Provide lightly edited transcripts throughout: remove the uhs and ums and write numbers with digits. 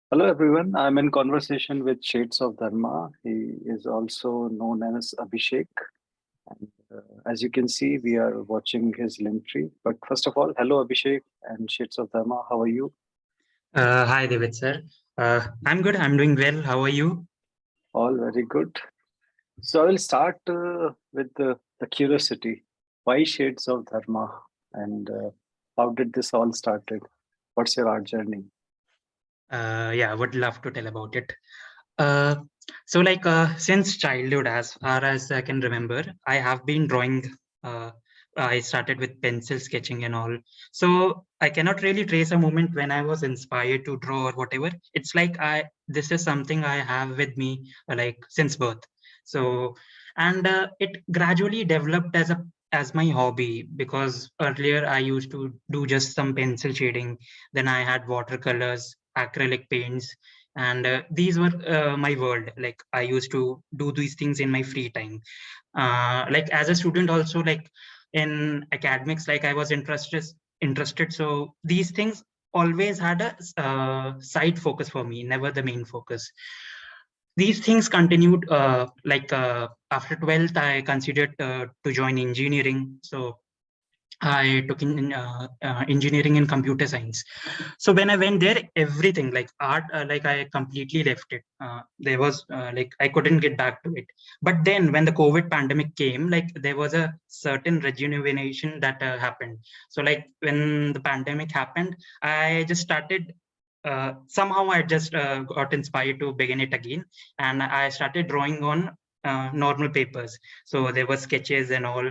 Hello everyone, I'm in conversation with Shades of Dharma. He is also known as Abhishek. And as you can see, we are watching his link tree. But first of all, hello Abhishek and Shades of Dharma. How are you? Hi, David sir. I'm good. I'm doing well. How are you? All very good. So I will start with the curiosity. Why Shades of Dharma? And how did this all started? What's your art journey? Yeah, I would love to tell about it. Uh, since childhood, as far as I can remember, I have been drawing. Uh, I started with pencil sketching and all. So I cannot really trace a moment when I was inspired to draw or whatever. It's like this is something I have with me like since birth. So and it gradually developed as my hobby because earlier I used to do just some pencil shading. Then I had watercolors, acrylic paints, and these were my world. Like I used to do these things in my free time, like as a student also, like in academics, like I was interested, so these things always had a side focus for me, never the main focus. These things continued, after 12th I considered to join engineering, so I took in engineering in computer science. So when I went there, everything like art, like I completely left it. There was like I couldn't get back to it. But then when the COVID pandemic came, like there was a certain rejuvenation that happened. So like when the pandemic happened, I just started. Somehow I just got inspired to begin it again, and I started drawing on normal papers. So there were sketches and all,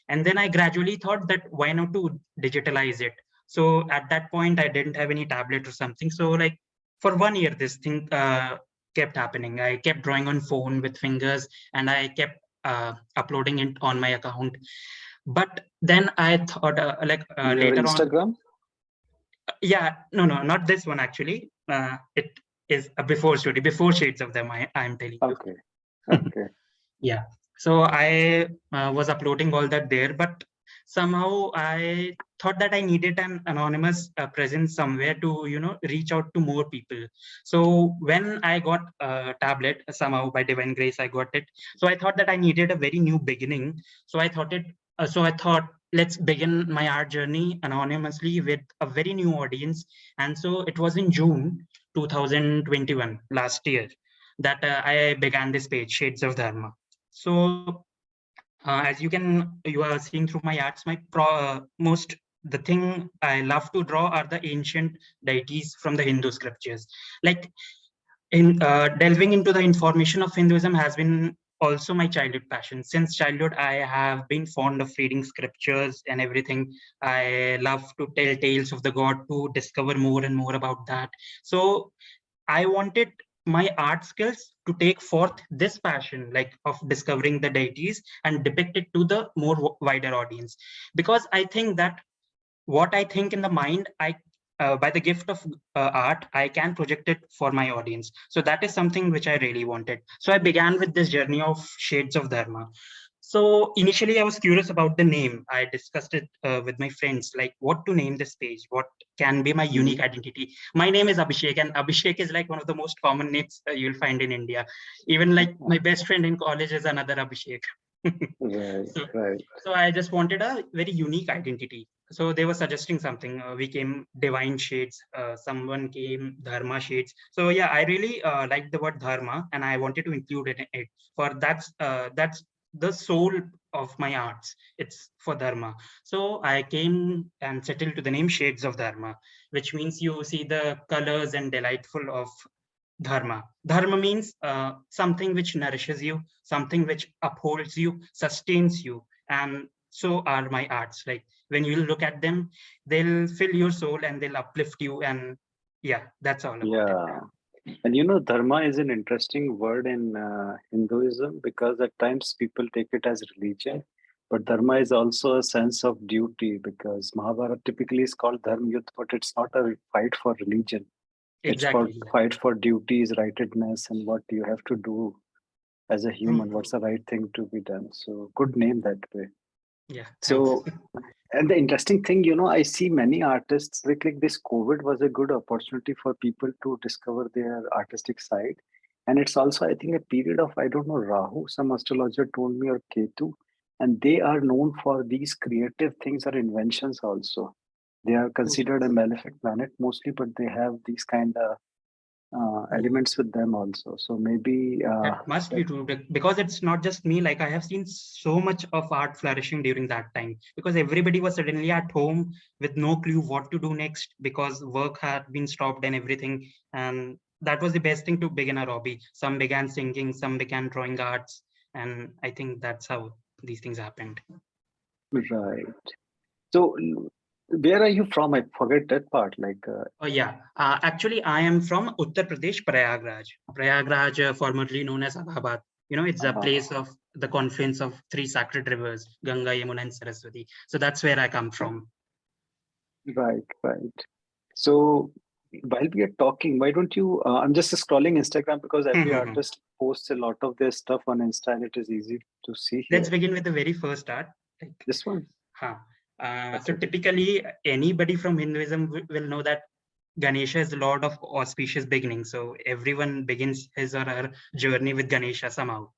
and then I gradually thought that why not to digitalize it. So at that point I didn't have any tablet or something, so like for 1 year this thing kept happening. I kept drawing on phone with fingers, and I kept uploading it on my account. But then I thought Your later on, Instagram? yeah, no, not this one actually. It is a before story, before shades of them, I'm telling you. Okay. Okay. Yeah. So I was uploading all that there, but somehow I thought that I needed an anonymous presence somewhere to, reach out to more people. So when I got a tablet, somehow by divine grace, I got it. So I thought that I needed a very new beginning. So I thought, let's begin my art journey anonymously with a very new audience. And so it was in June 2021, last year, that I began this page, Shades of Dharma. So you are seeing through my arts, the thing I love to draw are the ancient deities from the Hindu scriptures. Like in delving into the information of Hinduism has been also my childhood passion. Since childhood, I have been fond of reading scriptures and everything. I love to tell tales of the god, to discover more and more about that. So I wanted my art skills to take forth this passion, like of discovering the deities and depict it to the more wider audience. Because I think that what I think in the mind, by the gift of art, I can project it for my audience. So that is something which I really wanted. So I began with this journey of Shades of Dharma. So initially, I was curious about the name. I discussed it with my friends, like what to name this page, what can be my unique Mhm. identity. My name is Abhishek, and Abhishek is like one of the most common names you'll find in India. Even like my best friend in college is another Abhishek. Right, so, right. so I just wanted a very unique identity. So they were suggesting something. We came divine shades. Someone came dharma shades. So yeah, I really liked the word dharma, and I wanted to include it in it. For that's the soul of my arts. It's for dharma. So I came and settled to the name Shades of Dharma, which means you see the colors and delightful of dharma. Dharma means something which nourishes you, something which upholds you, sustains you. And so are my arts. Like when you look at them, they'll fill your soul and they'll uplift you. And yeah, that's all about it. Yeah. And dharma is an interesting word in Hinduism because at times people take it as religion, but dharma is also a sense of duty because Mahabharata typically is called dharma yudh, but it's not a fight for religion. It's for Exactly. fight for duties, rightedness, and what you have to do as a True, human. true. What's the right thing to be done? So good name that way. Yeah, thanks. So And the interesting thing, I see many artists like this COVID was a good opportunity for people to discover their artistic side. And it's also, I think, a period of, I don't know, Rahu, some astrologer told me, or Ketu, and they are known for these creative things or inventions also. They are considered a malefic planet mostly, but they have these kind of elements with them also. So maybe That must be true because it's not just me. Like I have seen so much of art flourishing during that time because everybody was suddenly at home with no clue what to do next because work had been stopped and everything. And that was the best thing to begin a hobby. Some began singing, some began drawing arts. And I think that's how these things happened. right. So where are you from? I forget that part. Like, Oh, yeah. Actually, I am from Uttar Pradesh, Prayagraj. Prayagraj, formerly known as Allahabad. It's a uh, place of the confluence of three sacred rivers, Ganga, Yamuna, and Saraswati. So that's where I come from. right, right. So while we are talking, why don't you? I'm just scrolling Instagram because every artist posts a lot of their stuff on Insta, and it is easy to see Let's here. begin with the very first art. Like, This one, huh. So okay. typically, anybody from Hinduism will know that Ganesha is the lord of auspicious beginnings. So everyone begins his or her journey with Ganesha somehow.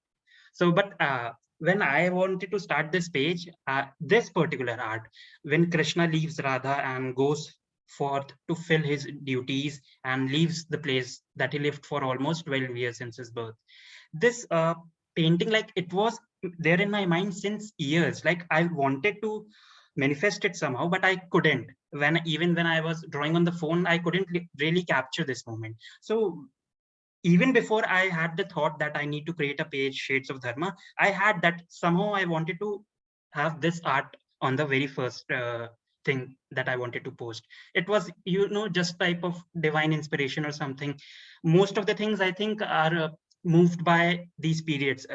So, but when I wanted to start this page, this particular art, when Krishna leaves Radha and goes forth to fill his duties and leaves the place that he lived for almost 12 years since his birth, this painting, like it was there in my mind since years. Like I wanted to manifest it somehow, but I couldn't. Even when I was drawing on the phone, I couldn't really capture this moment. So even before I had the thought that I need to create a page, Shades of Dharma, I had that somehow I wanted to have this art on the very first thing that I wanted to post. It was, just type of divine inspiration or something. Most of the things I think are moved by these periods.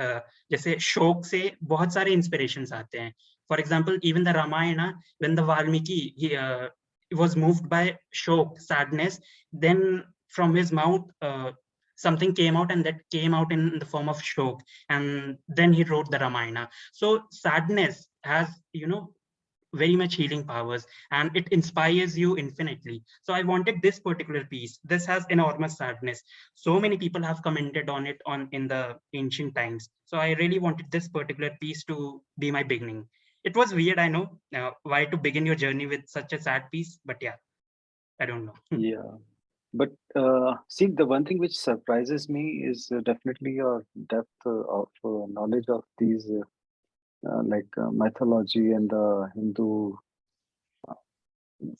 जैसे शोक से बहुत सारे inspirations आते हैं. For example, even the Ramayana, when the Valmiki he was moved by shok, sadness, then from his mouth something came out, and that came out in the form of shok, and then he wrote the Ramayana. So sadness has, very much healing powers, and it inspires you infinitely. So I wanted this particular piece. This has enormous sadness. So many people have commented on it on in the ancient times. So I really wanted this particular piece to be my beginning. It was weird, I know, why to begin your journey with such a sad piece, but yeah, I don't know. Yeah. But see, the one thing which surprises me is definitely your depth of knowledge of these mythology and the Hindu So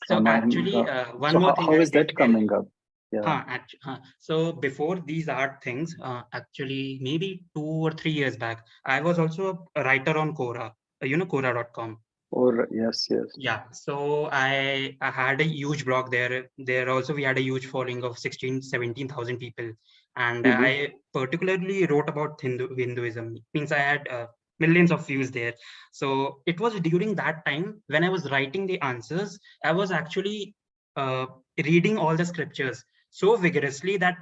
drama. actually, one So more how, thing how I is can that tell. coming up? Yeah. So before these art things, actually maybe 2 or 3 years back, I was also a writer on Quora, Quora.com. Or yes, yes. Yeah, so I had a huge blog there. There also we had a huge following of 16, 17,000 people. And Hmm. I particularly wrote about Hinduism. Means I had millions of views there. So it was during that time when I was writing the answers, I was actually uh, reading all the scriptures so vigorously that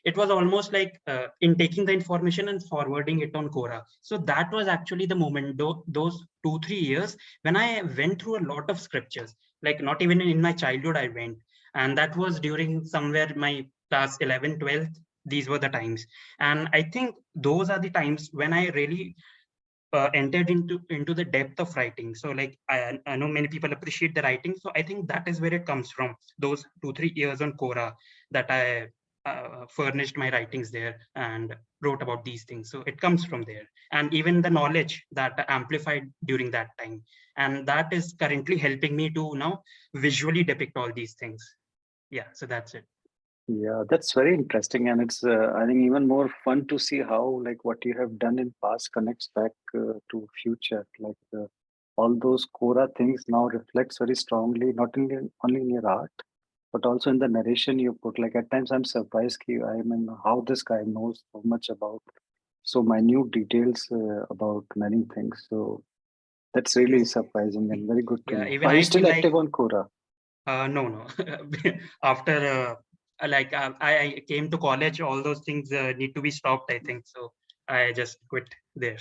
it was almost like in taking the information and forwarding it on Quora. So that was actually the moment, those 2, 3 years when I went through a lot of scriptures. Like not even in my childhood I went, and that was during somewhere my class 11, 12th. These were the times, and I think those are the times when I really entered into the depth of writing. So like I know many people appreciate the writing, so I think that is where it comes from. Those 2, 3 years on Quora that I furnished my writings there and wrote about these things. So it comes from there, and even the knowledge that I amplified during that time, and that is currently helping me to now visually depict all these things. Yeah, so that's it. Yeah, that's very interesting, and it's I think even more fun to see how like what you have done in past connects back to future. Like all those Quora things now reflects very strongly, not only in your art, but also in the narration you put. Like at times I'm surprised, I mean, how this guy knows so much about so minute details about many things. So that's really Yes. surprising and very good to Yeah, know. even Are you I feel still like active on Quora? no, no. After I came to college, all those things need to be stopped, I think. So I just quit there.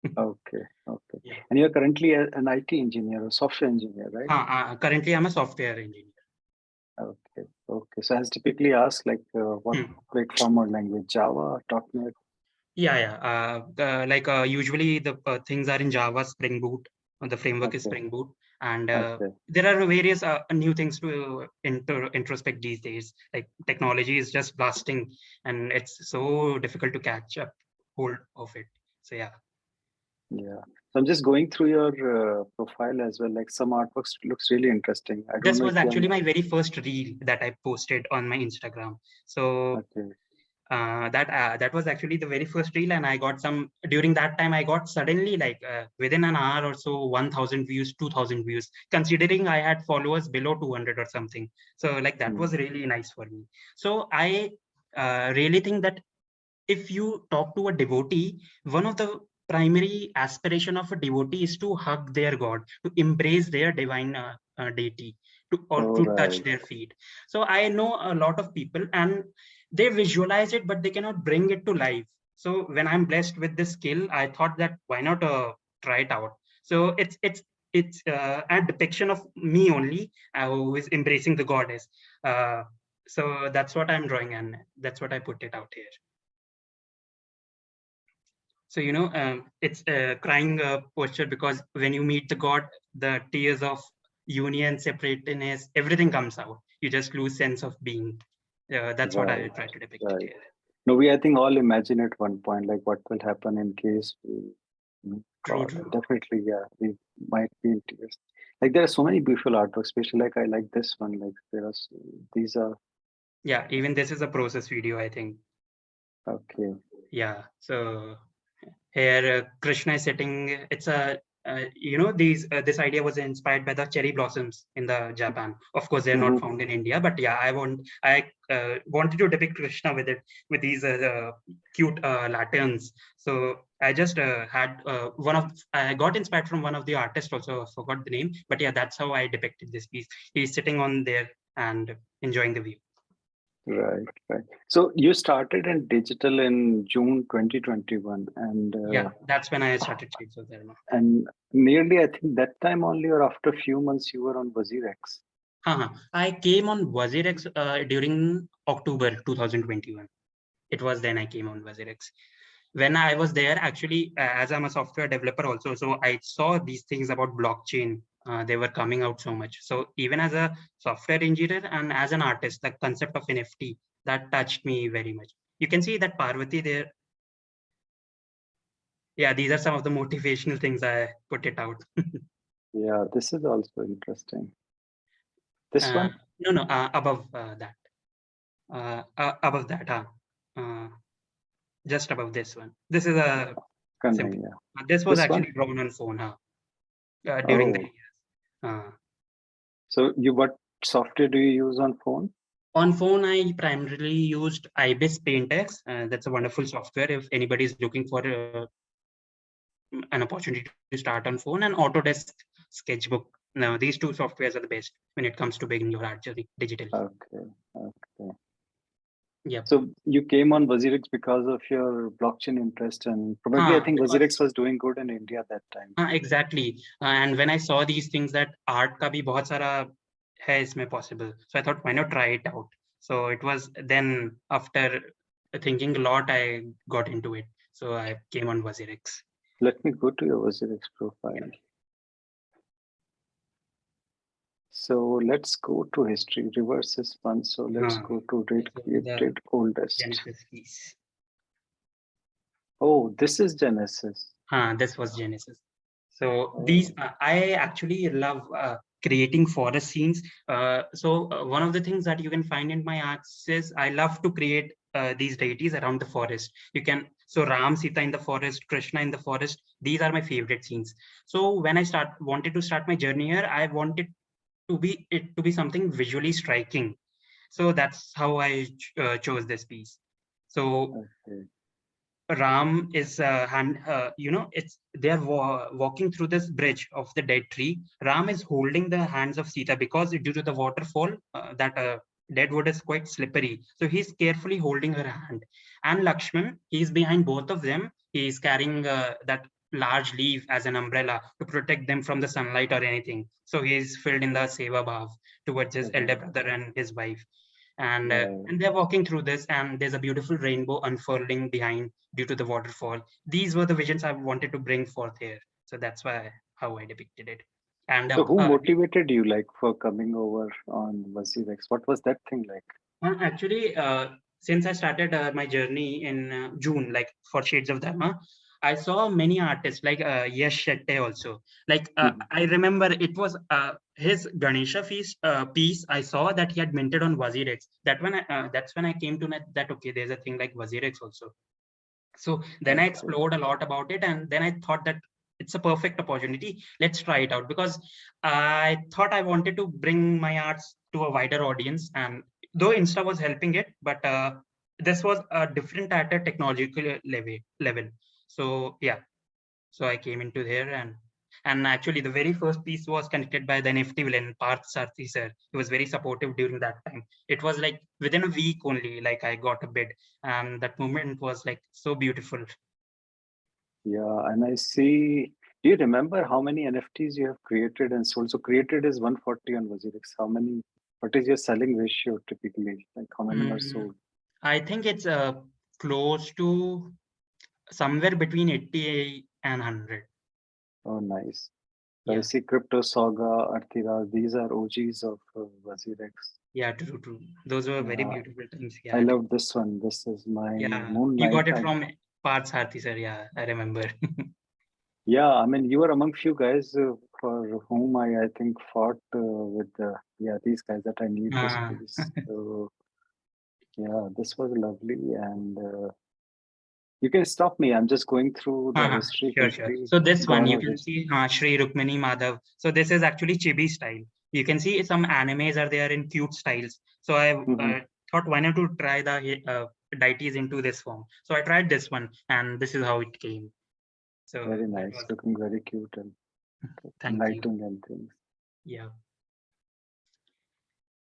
Okay, okay. Yeah. And you're currently an IT engineer or software engineer, right? Currently, I'm a software engineer. Okay, okay. So as typically asked, like what Hmm. platform or language, Java, .NET? Yeah, yeah. Usually the things are in Java, Spring Boot. The framework is Okay, Spring Boot, and okay. there are various new things to introspect these days. Like technology is just blasting, and it's so difficult to catch up hold of it. So yeah, Yeah. So I'm just going through your profile as well. Like some artworks looks really interesting. I don't this know was if you actually have. my very first reel that I posted on my Instagram. So Okay. that was actually the very first reel, and I got some during that time. I got suddenly like within an hour or so 1,000 views, 2,000 views, considering I had followers below 200 or something. So like that Hmm. was really nice for me. So I really think that if you talk to a devotee, one of the primary aspiration of a devotee is to hug their God, to embrace their divine deity, or All to touch right. their feet. So I know a lot of people, and they visualize it, but they cannot bring it to life. So when I'm blessed with this skill, I thought that why not try it out. So it's a depiction of me only, who is embracing the goddess. Uh, so that's what I'm drawing, and that's what I put it out here. So it's a crying posture, because when you meet the god, the tears of union, separateness, everything comes out. You just lose sense of being. That's what I Right. try to depict it Right. here. No, we I think all imagine at one point like what will happen in case we meet True, God. And true. definitely, yeah, we might be in tears. Like there are so many beautiful artworks, especially like I like this one. Like these are Yeah, even this is a process video, I think. okay. Yeah. So here, Krishna is sitting. It's a these this idea was inspired by the cherry blossoms in the Japan. Of course, they're not Hmm. found in India, but yeah, I wanted to depict Krishna with it, with these cute lanterns. So I just had I got inspired from one of the artists also. I forgot the name, but yeah, that's how I depicted this piece. He's sitting on there and enjoying the view. Right, right. So you started in digital in June 2021, Yeah, that's when I started Shades of Dharma. and nearly I think that time only or after a few months you were on WazirX. I came on WazirX during October 2021. It was then I came on WazirX. When I was there, actually, as I'm a software developer also, so I saw these things about blockchain. They were coming out so much. So even as a software engineer and as an artist, the concept of NFT, that touched me very much. You can see that Parvati there. Yeah, these are some of the motivational things I put it out. Yeah, this is also interesting. This uh, one, no, no, above that, just above this one. This is a simple. Kanhaiya. This was This one. actually drawn on phone, during the Oh, years. Uh, so you what software do you use on phone? on phone, I primarily used IBIS PaintX. That's a wonderful software if anybody is looking for an opportunity to start on phone. And Autodesk Sketchbook. Now, these two softwares are the best when it comes to beginning your art journey digitally. Okay, okay. Yep. So you came on WazirX because of your blockchain interest, and probably I think WazirX Because was doing good in India at that time. exactly. And when I saw these things that art का भी बहुत सारा है इसमें possible, so I thought why not try it out. So it was then after thinking a lot I got into it. So I came on WazirX. Let me go to your WazirX profile. Yeah. So let's go to history. Reverse is fun. So let's Uh, go to date so the created oldest. Genesis piece. Oh, this is Genesis. This was Genesis. So these Oh, I actually love creating forest scenes. One of the things that you can find in my arts is I love to create these deities around the forest. You can so Ram, Sita in the forest, Krishna in the forest. These are my favorite scenes. So when I wanted to start my journey here, I wanted to be something visually striking. So that's how I chose this piece. So okay. Ram is it's they're walking through this bridge of the dead tree. Ram is holding the hands of Sita because due to the waterfall, that dead wood is quite slippery. So he's carefully holding her hand. And Lakshman, he's behind both of them. He's carrying that. large leaf as an umbrella to protect them from the sunlight or anything. So he is filled in the seva bhav towards his elder Mhm. brother and his wife, Right. and they're walking through this, and there's a beautiful rainbow unfurling behind due to the waterfall. These were the visions I wanted to bring forth here, so that's why how I depicted it. And So who motivated you like for coming over on Wasirex? What was that thing like? Actually, since I started my journey in June, like for Shades of Dharma, I saw many artists like Yash Shetty also. Like Mhm. I remember it was his Ganesha feast piece. I saw that he had minted on Wazirex. That's when I came to know that okay, there's a thing like Wazirex also. So then I Okay. explored a lot about it, and then I thought that it's a perfect opportunity. Let's try it out, because I thought I wanted to bring my arts to a wider audience. And though Insta was helping it, but this was a different at a technological level. So yeah, so I came into there, and actually the very first piece was connected by the NFT villain Parth Sarthi sir. He was very supportive during that time. It was like within a week only, like I got a bid, and that moment was like so beautiful. Yeah, and I see. Do you remember how many NFTs you have created and sold? So created is 140 on Wasirex. How many? What is your selling ratio typically? Like how many are Mm, sold? I think it's close to somewhere between 80 and 100. Oh, nice. So I Yeah, see Crypto Saga, Artiras. These are OGs of Wasirex. yeah, true, true. Those were very Yeah, beautiful things. I Yeah, love this one. This is my yeah. You Moonlight. got it from Parth Sarthi sir. Yeah, I remember. Yeah, I mean, you were among few guys for whom I think fought with yeah these guys that I need this uh, piece. So yeah, this was lovely, and you can stop me. I'm just going through the history Sure, sure. quickly. So this Go one, you ahead. can see Shri Rukmini Madhav. So this is actually Chibi style. You can see some animes are there in cute styles. So I Hmm. thought, why not to try the deities into this form? So I tried this one, and this is how it came. So Very that nice, was, looking very cute and thank you. lighting and things. Yeah.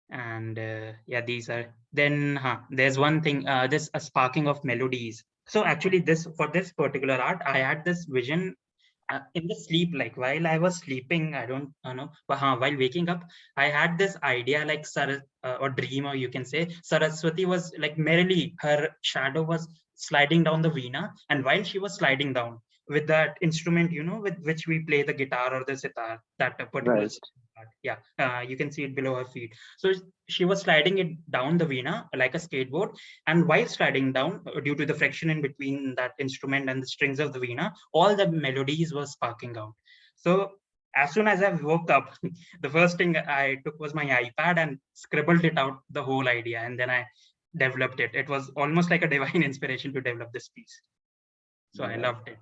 And yeah, these are then there's one thing, this a sparking of melodies. So actually this for this particular art, I had this vision in the sleep, like while I was sleeping, I don't know, but while waking up, I had this idea like or dream, or you can say Saraswati was like merrily, her shadow was sliding down the veena, and while she was sliding down with that instrument, with which we play the guitar or the sitar, that particular Right, part, yeah, you can see it below her feet. So she was sliding it down the veena like a skateboard, and while sliding down, due to the friction in between that instrument and the strings of the veena, all the melodies were sparking out. So as soon as I woke up, the first thing I took was my iPad and scribbled it out, the whole idea, and then I developed it. It was almost like a divine inspiration to develop this piece. So I yeah. loved it.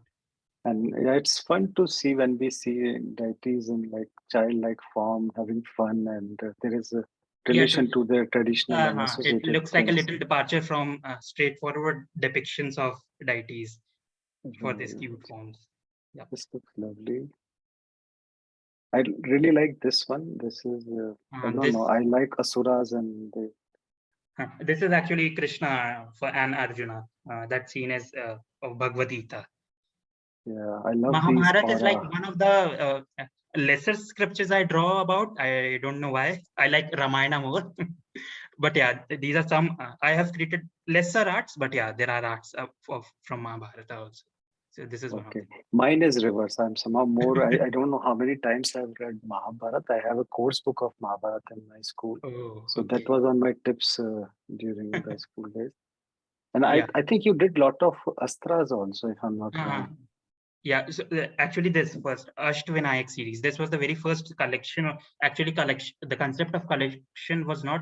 And yeah, it's fun to see when we see deities in like childlike form, having fun, and there is a Yeah, relation to their traditional and it associated looks like a things. little departure from straightforward depictions of deities for these cute Right. forms. Yeah. This looks lovely. I really like this one. This is, I don't know, This I like Asuras and the, this is actually Krishna for and Arjuna. That scene is of Bhagavad Gita. yeah, I love these Mahabharata is like aura. one of the lesser scriptures I draw about. I don't know why. I like Ramayana more. But yeah, these are some. I have created lesser arts, but yeah, there are arts from Mahabharata also. So this is one of Okay. Mine is reverse. I'm somehow more, them. I don't know how many times I've read Mahabharata. I have a course book of Mahabharata in my school. Oh, So that okay. was on my tips during the school days. And Yeah. I think you did lot of astras also, if I'm not Uh, wrong. Yeah, so actually, this first Ashtavinayak series. This was the very first collection. Actually, collection. The concept of collection was not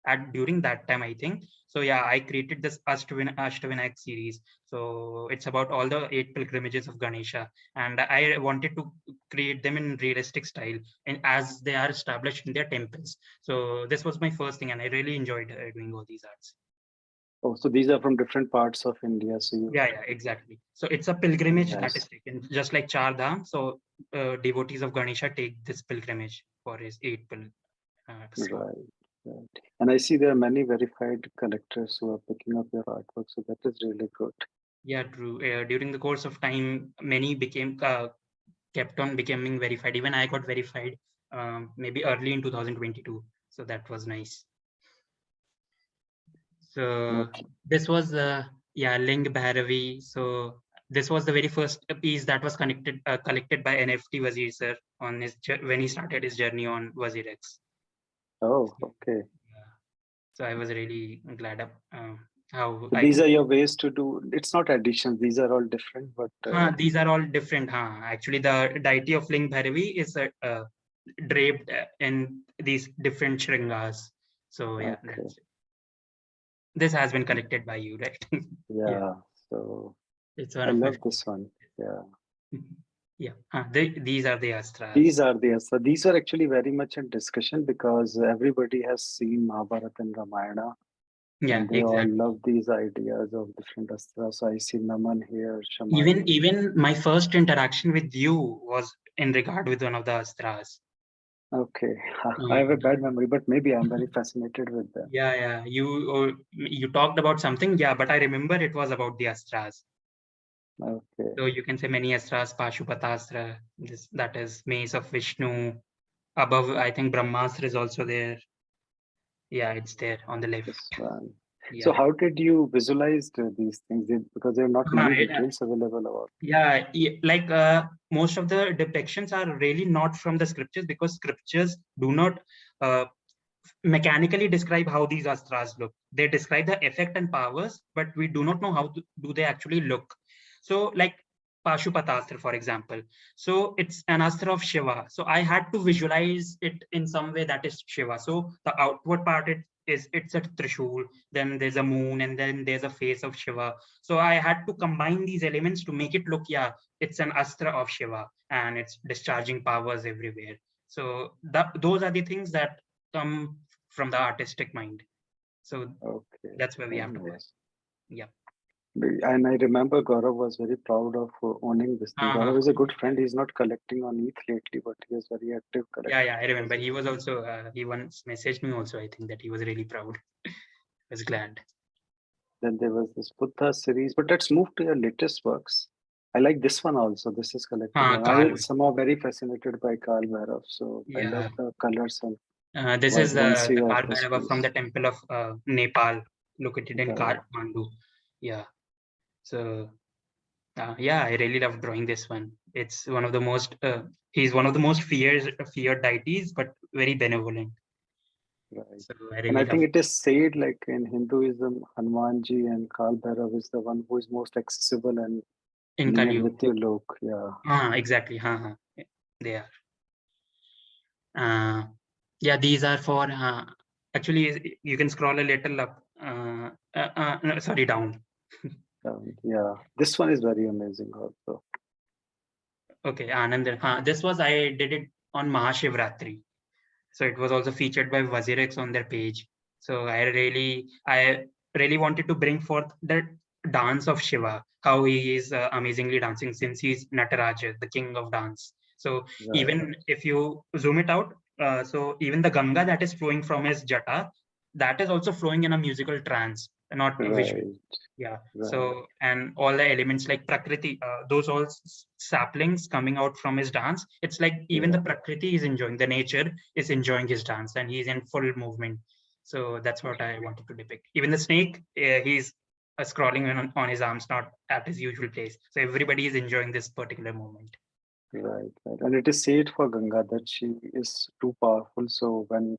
at during that time, I think. So yeah, I created this Ashtavinayak series. So it's about all the 8 pilgrimages of Ganesha, and I wanted to create them in realistic style, and as they are established in their temples. So this was my first thing, and I really enjoyed doing all these arts. Oh, so these are from different parts of India. So you, Yeah, exactly. So it's a very pilgrimage that is nice. taken, just like Char Dham. So devotees of Ganesha take this pilgrimage for his 8 slot. Right, right. And I see there are many verified collectors who are picking up your artwork. So that is really good. Yeah, true. During the course of time, many became kept on becoming verified. Even I got verified maybe early in 2022. So that was nice. So Okay. this was yeah, Ling Bhairavi. So this was the very first piece that was connected collected by NFT Wazir sir on his when he started his journey on WazirX. Oh, So, okay. yeah. So I was really glad how So I these could. are your ways to do. It's not additions. These are all different, but These are all different. Actually, the deity of Ling Bhairavi is draped in these different shringas. So yeah, okay. this has been collected by you, right? Yeah, Yeah. So it's one I of my love favorite. this one. Yeah. Yeah, these are the astras. These are the so these are actually very much in discussion because everybody has seen Mahabharata and Ramayana Yeah, and they all exactly. love these ideas of different astras. So I see Naman here, Even Shamali. even my first interaction with you was in regard with one of the astras. Okay. I Yeah, have a bad memory, but maybe I'm very fascinated with them. yeah. You talked about something, yeah, but I remember it was about the astras. Okay. So you can say many astras, Pashupatastra, this that is mace of Vishnu. Above, I think Brahmastra is also there. Yeah, it's there on the This left. one. So Yeah. how did you visualize these things? Because there are not many details available about. Yeah, like most of the depictions are really not from the scriptures because scriptures do not uh, mechanically describe how these astras look. They describe the effect and powers, but we do not know how do they actually look. So, like Pashupatastra, for example. So it's an astra of Shiva. So I had to visualize it in some way that is Shiva. So the outward part it's a Trishul, then there's a moon, and then there's a face of Shiva. So I had to combine these elements to make it look, yeah, it's an astra of Shiva and it's discharging powers everywhere. So those are the things that come from the artistic mind. So Okay. that's where we Very have to work. nice. Yeah. And I remember Gaurav was very proud of owning this thing. Uh-huh. Gaurav is a good friend. He's not collecting on ETH lately, but he is very active collecting. Yeah. I remember he was also he once messaged me also. I think that he was really proud. I was glad. Then there was this Buddha series, but let's move to your latest works. I like this one also. This is collected one. I Kalu. somehow very fascinated by Karl Bhairav, so I love Yeah. the colors and This is vibrancy the of Kal this Bhairava from piece. the temple of Nepal, located in Right. Kathmandu. Yeah. So yeah, I really love drawing this one. It's one of the most he's one of the most feared deities, but very benevolent. Right. So I And I really think love it is said like in Hinduism, Hanumanji and Kal Bhairav is the one who is most accessible and in near Kali. with your look. Yeah. Exactly. They are. Uh, yeah, these are for actually you can scroll a little up. No, sorry, down. Yeah. This one is very amazing also. Okay, Anand. This was I did it on Mahashivratri. So it was also featured by Wazirex on their page. So I really wanted to bring forth the dance of Shiva, how he is amazingly dancing since he's Nataraja, the king of dance. So Right. even if you zoom it out, so even the Ganga that is flowing from his jata, that is also flowing in a musical trance, not visual. Right. Yeah. Right. So, and all the elements like Prakriti, those all saplings coming out from his dance, it's like even the Yeah. Prakriti is enjoying, the nature is enjoying his dance and he's in full movement. So that's what I wanted to depict. Even the snake, he's scrolling on his arms, not at his usual place. So everybody is enjoying this particular moment. Right. Right. And it is said for Ganga that she is too powerful. So when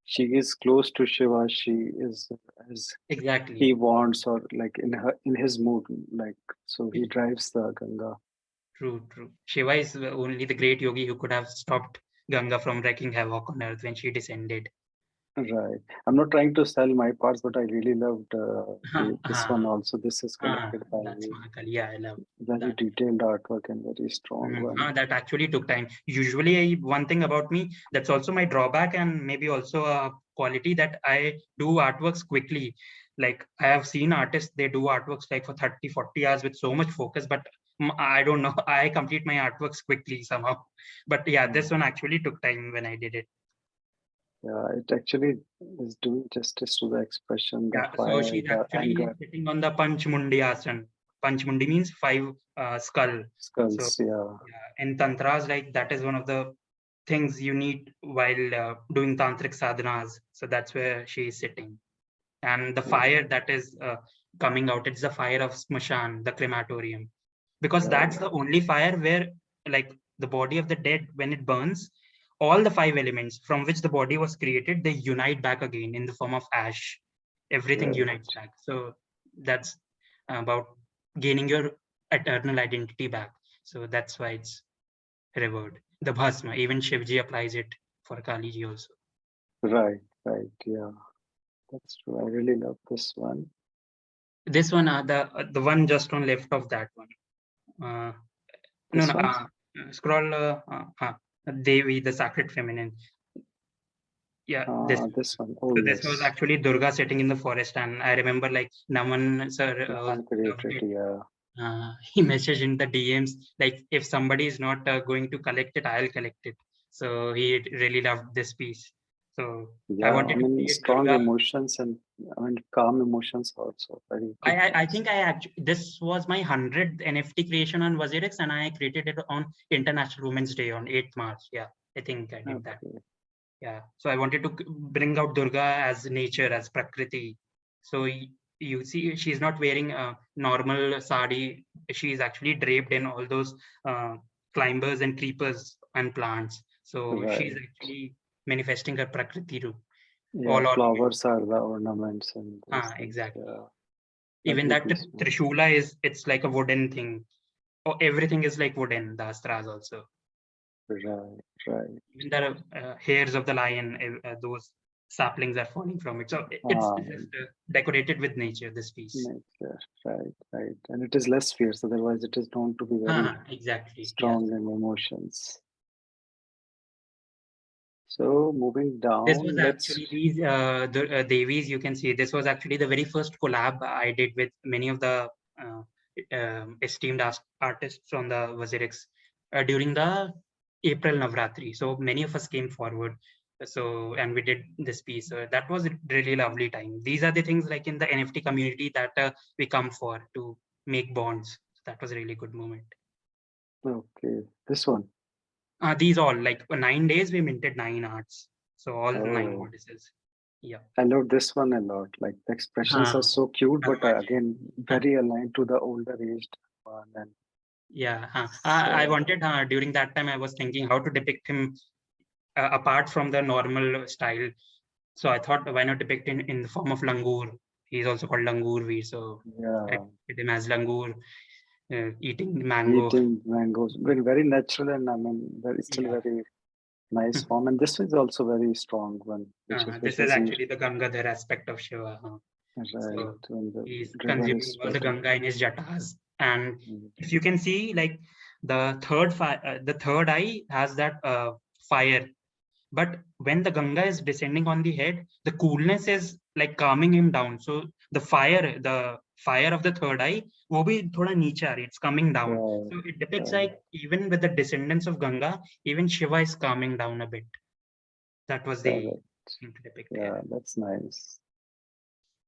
she is close to Shiva, she is as he Exactly. wants or like in his mood. Like so he drives the Ganga. True. Shiva is only the great yogi who could have stopped Ganga from wreaking havoc on earth when she descended. Right. I'm not trying to sell my parts, but I really loved this one Ah, also. This is collected by that's you. Mahakali. Yeah, I love Very that. detailed artwork and very strong one. That actually took time. Usually, one thing about me that's also my drawback and maybe also a quality that I do artworks quickly. Like I have seen artists, they do artworks like for 30, 40 hours with so much focus, but I don't know. I complete my artworks quickly somehow. But yeah, this Mm. one actually took time when I did it. Yeah, it actually is doing justice to the expression, the Yeah, so fire, she's the actually anger. sitting on the Panchmundi Asan. Panchmundi means five skull. So Skulls, yeah. yeah, in tantras, like that is one of the things you need while doing tantric sadhanas. So that's where she is sitting. And the fire that is coming out, it's the fire of smashan, the crematorium, because Right, that's the only fire where, like, the body of the dead, when it burns, all the five elements from which the body was created, they unite back again in the form of ash. Everything unites right. back. So that's about gaining your eternal identity back. So that's why it's revered. The bhasma, even Shivji applies it for Kaliji also. Right, right. Yeah, that's true. I really love this one. This one, the one just on left of that one. Uh, no, This no. one? Scroll. Devi, the sacred feminine. Yeah, this. This one. Oh, So this was yes. actually Durga sitting in the forest, and I remember like Naman sir Naman loved created, it. yeah. He messaged in the DMs like, if somebody is not going to collect it, I'll collect it. So he really loved this piece. So I Yeah, I wanted to mean, create strong Durga. emotions and I mean, calm emotions also. Very good I piece. think I actually, this was my 100th NFT creation on WazirX, and I created it on International Women's Day on 8th March. Yeah, I think I did that. Okay. Yeah. So I wanted to bring out Durga as nature, as Prakriti. So you see, she's not wearing a normal sari. She's actually draped in all those uh, climbers and creepers and plants. So she's Right. actually manifesting her Prakriti root Yeah, all over it. flowers are the ornaments and those things. Exactly. Yeah, Even lovely that piece, man. Trishula it's like a wooden thing. Oh, everything is like wooden, the astras also. Right, right. Even the hairs of the lion, those saplings are falling from it. So it's Ah, just decorated with nature, this piece. nature. Right, right. And it is less fierce, otherwise it is known to be very Exactly. Yes. strong in emotions. So moving This was down, let's. actually these Devis, you can see this was actually the very first collab I did with many of the uh, esteemed artists on the Wazirix during the April Navratri. So many of us came forward. So, and we did this piece. That was a really lovely time. These are the things like in the NFT community that we come for to make bonds. That was a really good moment. Okay, this one. These all like 9 days we minted 9 arts. So all nine Oh, goddesses. Yeah. I love this one a lot. Like the expressions are Huh. so cute, but Hanumanji. again, Huh. very aligned to the older aged one. And Yeah. Huh. I so, wanted during that time I was thinking how to depict him apart from the normal style. So I thought, why not depict in the form of langur? He's also called Langur Veer. So I yeah, did him as langur eating mango. eating mangoes, very, very natural, and I mean, very, still Yeah. very nice form. And this is also very strong one, which is with This is Wazir. actually the Gangadhar aspect of Shiva. Huh? Right, So when the he's river consuming is all the spreading. Ganga in his jatas. And Mm, if you can see, like the third eye has that fire. But when the Ganga is descending on the head, the coolness is like calming him down. So the fire of the third eye, वो भी थोड़ा नीचे आ रही, it's coming down. right, So it depicts right, like even with the descendants of Ganga, even Shiva is calming down a bit. That was the correct. thing to depict Yeah, here. that's nice.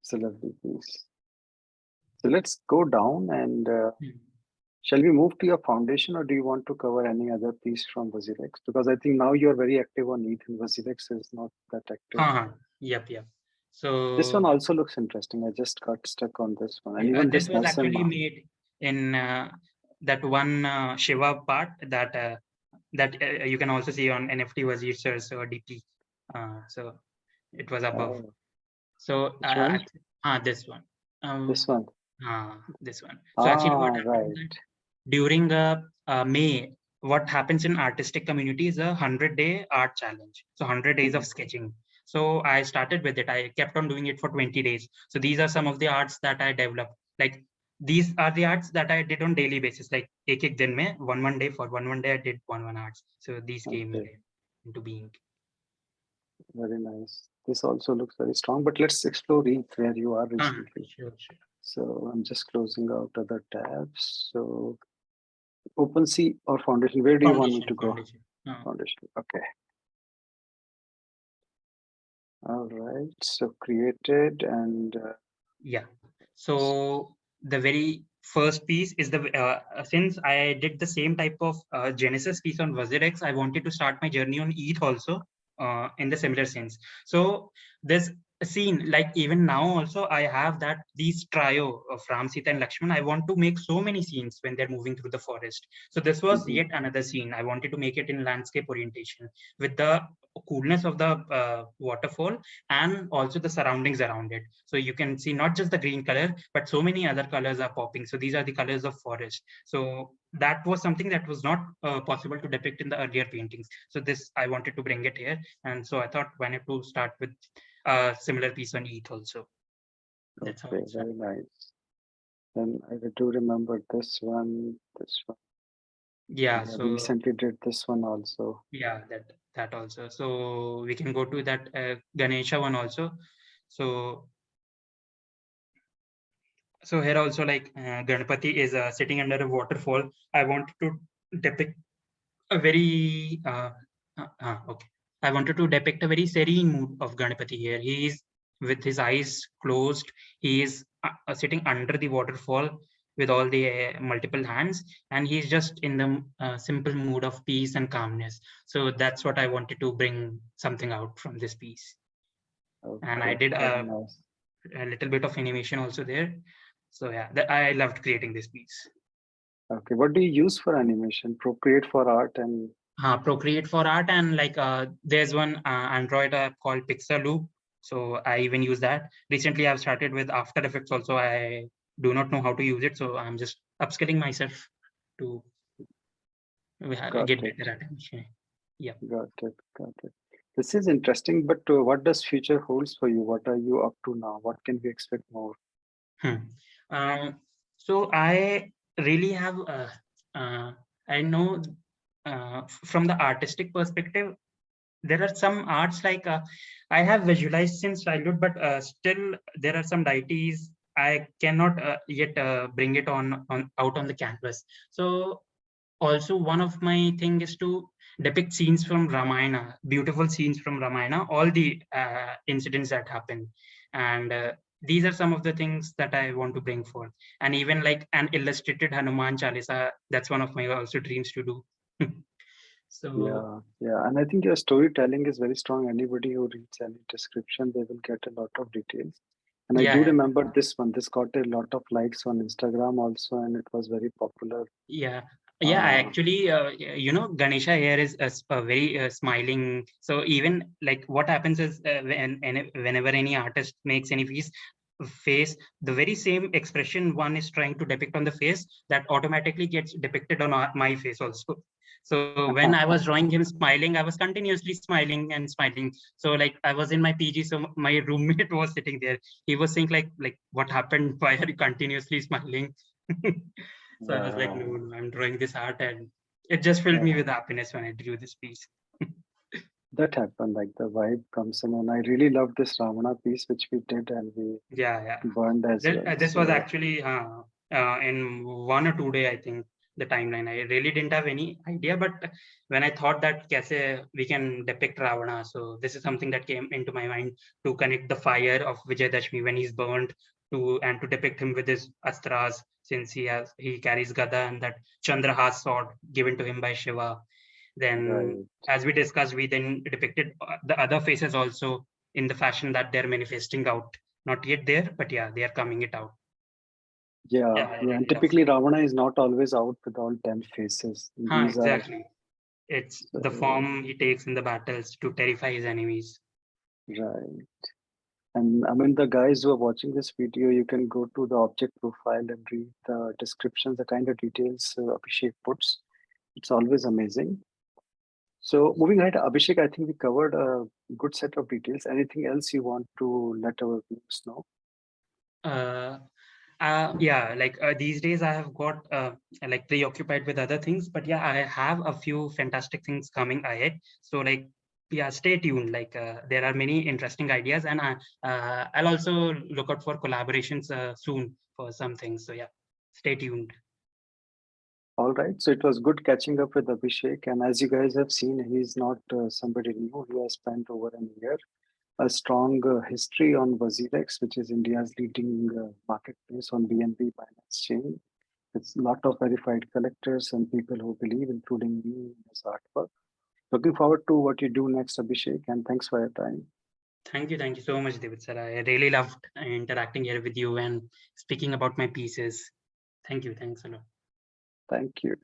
It's a lovely piece. So let's go down and Hmm. shall we move to your foundation or do you want to cover any other piece from Wazirex? Because I think now you're very active on ETH and Wazirex is not that active. Yep, yep. This one So also looks interesting. I just got stuck on this one. And yeah, even this this was actually Narsimha. made in that one Shiva part that you can also see on NFT Wazir Sir's DP. So it was above. Oh, So which one? this one. This Um, one. this one. So actually, what Ah, happened right. that during May, what happens in artistic community is a 100-day art challenge. So 100 days of Mhm. sketching. So I started with it. I kept on doing it for 20 days. So these are some of the arts that I developed. Like these are the arts that I did on daily basis. Like ek din mein, one day for one day I did one arts. So these came Okay, into being. very nice. This also looks very strong, but let's explore ETH where you are recently. Sure, sure. So I'm just closing out other tabs. So OpenSea or Foundation, where do you want me to go? Foundation. Foundation. Okay. All right. So created and Yeah. So the very first piece is the since I did the same type of Genesis piece on WazirX, I wanted to start my journey on ETH also in the similar sense. So there's a scene like even now also I have that these trio of Ram, Sita, and Lakshman. I want to make so many scenes when they're moving through the forest. So this was Mhm. yet another scene. I wanted to make it in landscape orientation with the coolness of the waterfall and also the surroundings around it. So you can see not just the green color, but so many other colors are popping. So these are the colors of forest. So that was something that was not possible to depict in the earlier paintings. So this I wanted to bring it here, and so I thought why not to start with a similar piece on ETH also. That's how Okay, it started. very nice. Then I do remember this one, this one. Yeah. I So recently did this one also. yeah, that also. So we can go to that Ganesha one also. So so here also like Ganpati is sitting under a waterfall. I wanted to depict a very okay. I wanted to depict a very serene mood of Ganpati here. He is with his eyes closed. He is sitting under the waterfall with all the multiple hands, and he's just in the simple mood of peace and calmness. So that's what I wanted to bring something out from this piece. And I Okay, did very nice. a little bit of animation also there. So yeah, I loved creating this piece. Okay, what do you use for animation? Procreate for art and Procreate for art, and like there's one Android app called Pixaloop. So I even use that. Recently, I've started with After Effects also. I do not know how to use it, so I'm just upskilling myself to got get it, better at it. Yeah. got it. This is interesting, but what does future holds for you? What are you up to now? What can we expect more? Hmm. So I really have, uh, I know from the artistic perspective, there are some arts like I have visualized since childhood, but still there are some deities I cannot yet bring it on out on the canvas. So also one of my thing is to depict scenes from Ramayana, beautiful scenes from Ramayana, all the incidents that happen, and these are some of the things that I want to bring forth, and even like an illustrated Hanuman Chalisa. That's one of my also dreams to do. So Yeah, yeah, and I think your storytelling is very strong. Anybody who reads any description, they will get a lot of details. And I yeah, do yeah. remember this one. This got a lot of likes on Instagram also, and it was very popular. Yeah, yeah. I Uh, actually, Ganesha here is a very smiling. So even like what happens is whenever any artist makes any face, the very same expression one is trying to depict on the face that automatically gets depicted on my face also. So when I was drawing him smiling, I was continuously smiling and smiling. So like I was in my PG, so my roommate was sitting there. He was saying like what happened? Why are you continuously smiling? So I was like, no, yeah, no, I'm drawing this art, and it just filled yeah, me with happiness when I drew this piece. that happened. Like the vibe comes in, and I really love this Ravana piece which we did and we Yeah, yeah. burned as well. This was So actually in 1 or 2 day, I think, the timeline. I really didn't have any idea, but when I thought that kaise we can depict Ravana, so this is something that came into my mind to connect the fire of Vijayadashmi when he's burned to and to depict him with his astras since he carries Gada and that Chandrahas sword given to him by Shiva. Then, right, as we discussed, we then depicted the other faces also in the fashion that they're manifesting out. Not yet there, but yeah, they are coming it out. yeah, Yeah, I yeah. And really love. typically Ravana is not always out with all 10 faces. These are Exactly. It's the so form he takes in the battles to terrify his enemies. right. And I mean, the guys who are watching this video, you can go to the object profile and read the descriptions, the kind of details Abhishek puts. It's always amazing. So, moving ahead, Abhishek, I think we covered a good set of details. Anything else you want to let our viewers know? Uh, yeah, like these days I have got like preoccupied with other things, but yeah, I have a few fantastic things coming ahead. So like, yeah, stay tuned. Like there are many interesting ideas, and I'll also look out for collaborations soon for some things. So yeah, stay tuned. All right. So, it was good catching up with Abhishek. And as you guys have seen, he's not somebody new. He has spent over a year a strong history on WazirX, which is India's leading marketplace on BNB Binance chain. It's a lot of verified collectors and people who believe, including me, in this artwork. Looking forward to what you do next, Abhishek, and thanks for your time. Thank you so much, David sir. I really loved interacting here with you and speaking about my pieces. Thank you. Thanks a lot. Thank you.